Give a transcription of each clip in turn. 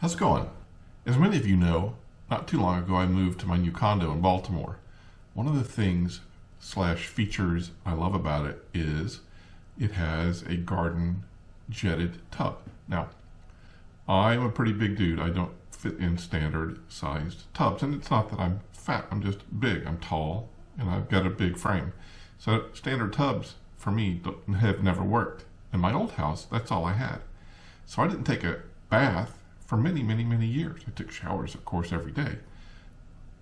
How's it going? As many of you know, not too long ago I moved to my new condo in Baltimore. One of the things slash features I love about it is it has a garden jetted tub. Now, I'm a pretty big dude. I don't fit in standard sized tubs, and it's not that I'm fat, I'm just big. I'm tall and I've got a big frame. So standard tubs for me have never worked. In my old house, that's all I had. So I didn't take a bath for many years. I took showers, of course, every day.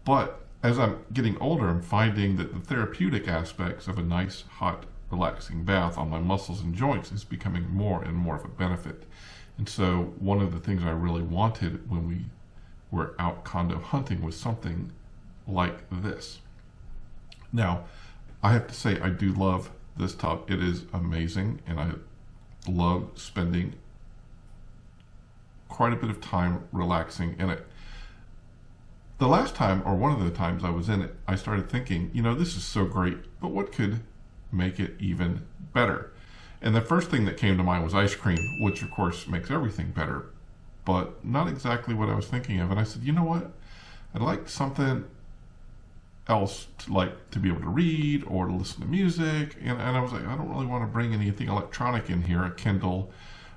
But as I'm getting older, I'm finding that the therapeutic aspects of a nice, hot, relaxing bath on my muscles and joints is becoming more and more of a benefit. And so one of the things I really wanted when we were out condo hunting was something like this. Now, I have to say I do love this tub. It is amazing, and I love spending quite a bit of time relaxing in it. The last time, or one of the times I was in it, I started thinking, this is so great, but what could make it even better? And the first thing that came to mind was ice cream, which of course makes everything better, but not exactly what I was thinking of. And I said, you know what? I'd like something else to be able to read or to listen to music. And I was like, I don't really want to bring anything electronic in here, a Kindle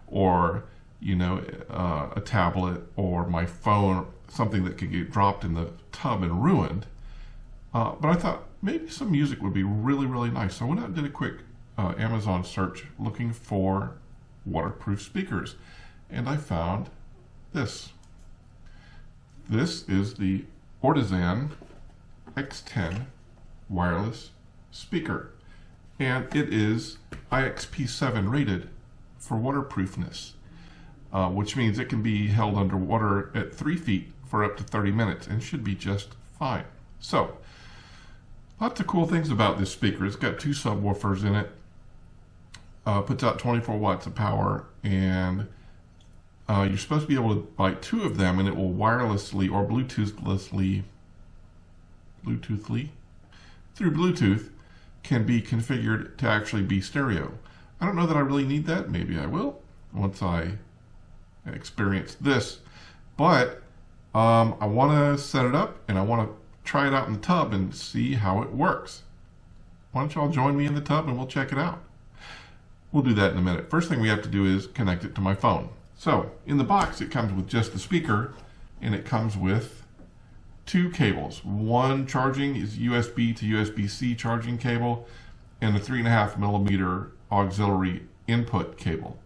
or a tablet or my phone, something that could get dropped in the tub and ruined. But I thought maybe some music would be really nice. So I went out and did a quick Amazon search looking for waterproof speakers. And I found this. This is the Oritzan X10 Wireless speaker. And it is IXP7 rated for waterproofness. Which means it can be held underwater at 3 feet for up to 30 minutes and should be just fine. So, lots of cool things about this speaker. It's got 2 subwoofers in it, puts out 24 watts of power, and you're supposed to be able to buy 2 of them, and it will wirelessly or Bluetoothly, through Bluetooth, can be configured to actually be stereo. I don't know that I really need that. Maybe I will once I experience this, but I want to set it up and I want to try it out in the tub and see how it works. Why don't y'all join me in the tub and we'll check it out. We'll do that in a minute. First thing we have to do is connect it to my phone. So in the box it comes with just the speaker, and it comes with 2 cables. One charging is USB to USB-C charging cable, and a 3.5 millimeter auxiliary input cable.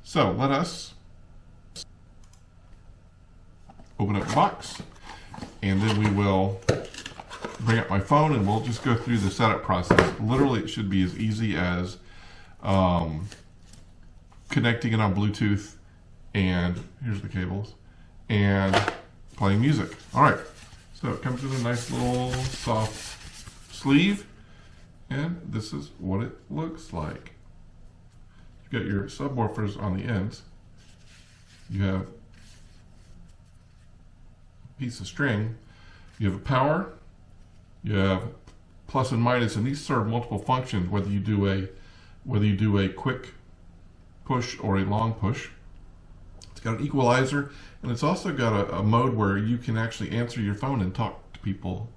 So let us open up the box, and then we will bring up my phone and we'll just go through the setup process. Literally, it should be as easy as connecting it on Bluetooth, and here's the cables, and playing music. All right, so it comes with a nice little soft sleeve, and this is what it looks like. You've got your subwoofers on the ends. You have piece of string, you have a power, you have plus and minus, and these serve multiple functions, whether you do a quick push or a long push. It's got an equalizer, and it's also got a mode where you can actually answer your phone and talk to people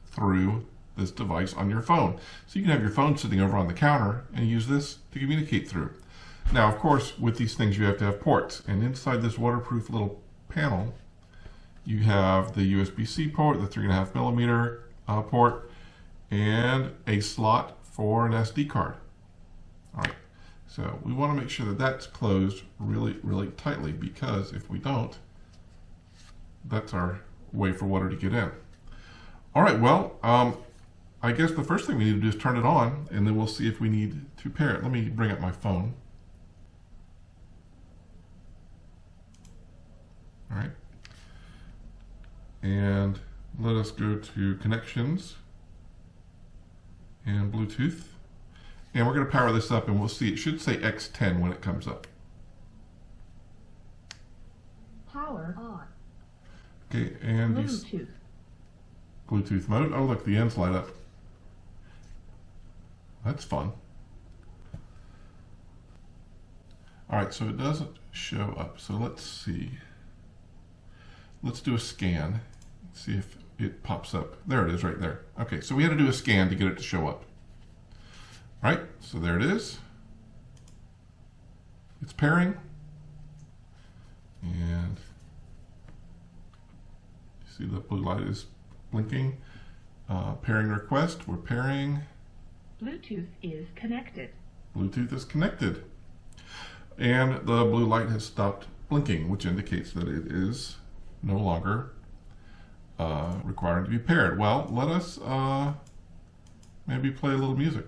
through this device on your phone. So you can have your phone sitting over on the counter and use this to communicate through. Now, of course, with these things you have to have ports, and inside this waterproof little panel you have the USB-C port, the 3.5 millimeter port, and a slot for an SD card. All right, so we want to make sure that that's closed really tightly, because if we don't, that's our way for water to get in. All right, well, I guess the first thing we need to do is turn it on, and then we'll see if we need to pair it. Let me bring up my phone. All right. And let us go to connections and Bluetooth, and we're going to power this up, and we'll see. It should say X10 when it comes up. Power on. Okay, and Bluetooth mode. Oh, look, the ends light up. That's fun. All right, so it doesn't show up. So let's see. let's do a scan. See if it pops up. There it is right there. Okay, so we had to do a scan to get it to show up. All right, so there it is. It's pairing. And you see the blue light is blinking. Pairing request, we're pairing. Bluetooth is connected. Bluetooth is connected. And the blue light has stopped blinking, which indicates that it is no longer required to be paired. Well, let us maybe play a little music.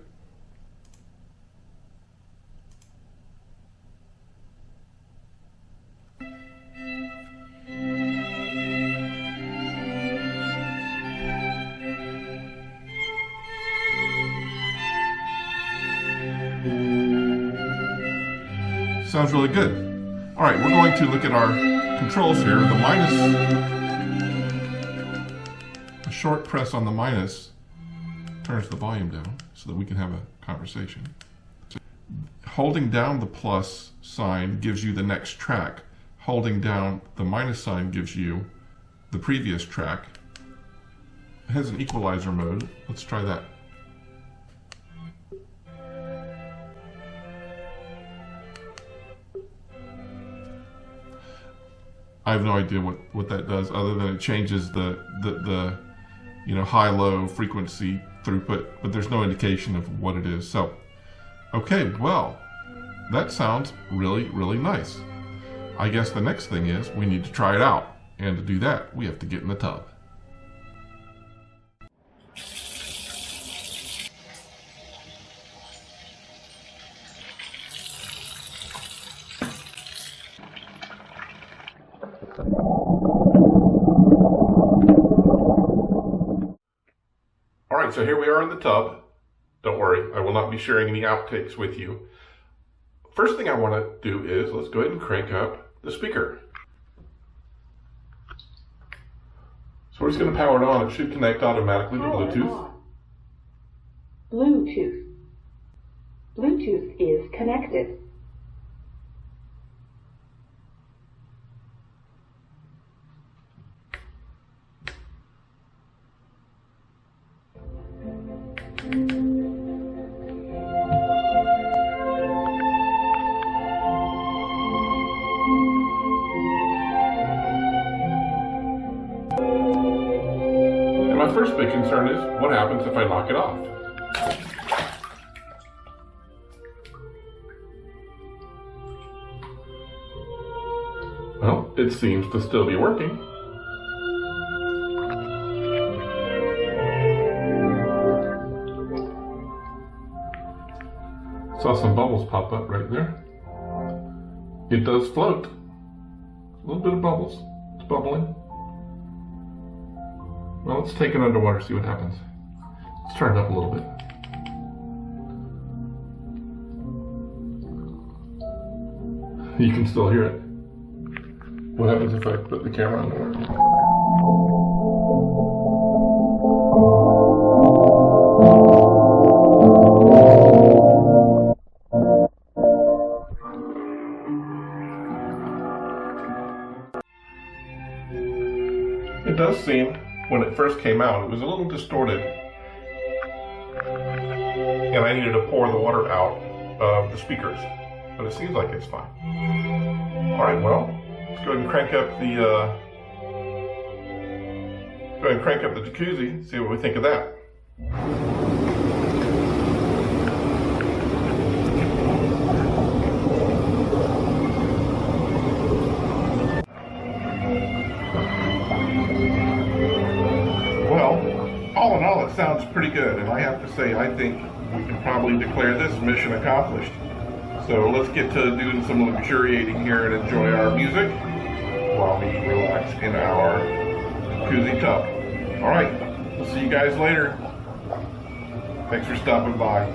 Sounds really good. All right, we're going to look at our controls here. The minus, a short press on the minus turns the volume down so that we can have a conversation. Holding down the plus sign gives you the next track. Holding down the minus sign gives you the previous track. It has an equalizer mode. Let's try that. I have no idea what that does, other than it changes the high-low frequency throughput, but there's no indication of what it is. So, okay, well, that sounds really, really nice. I guess the next thing is we need to try it out, and to do that, we have to get in the tub. Alright, so here we are in the tub. Don't worry, I will not be sharing any outtakes with you. First thing I want to do is, let's go ahead and crank up the speaker. So we're just going to power it on. It should connect automatically to Bluetooth. Bluetooth. Bluetooth is connected. My first big concern is, what happens if I knock it off? Well, it seems to still be working. Saw some bubbles pop up right there. It does float. A little bit of bubbles. It's bubbling. Well, let's take it underwater, see what happens. Let's turn it up a little bit. You can still hear it. What happens if I put the camera underwater? It does seem, when it first came out, it was a little distorted, and I needed to pour the water out of the speakers, but it seems like it's fine. All right, well, let's go ahead and crank up the Jacuzzi, see what we think of that. All in all, it sounds pretty good, and I have to say, I think we can probably declare this mission accomplished. So let's get to doing some luxuriating here and enjoy our music while we relax in our Jacuzzi tub. All right, we'll see you guys later. Thanks for stopping by.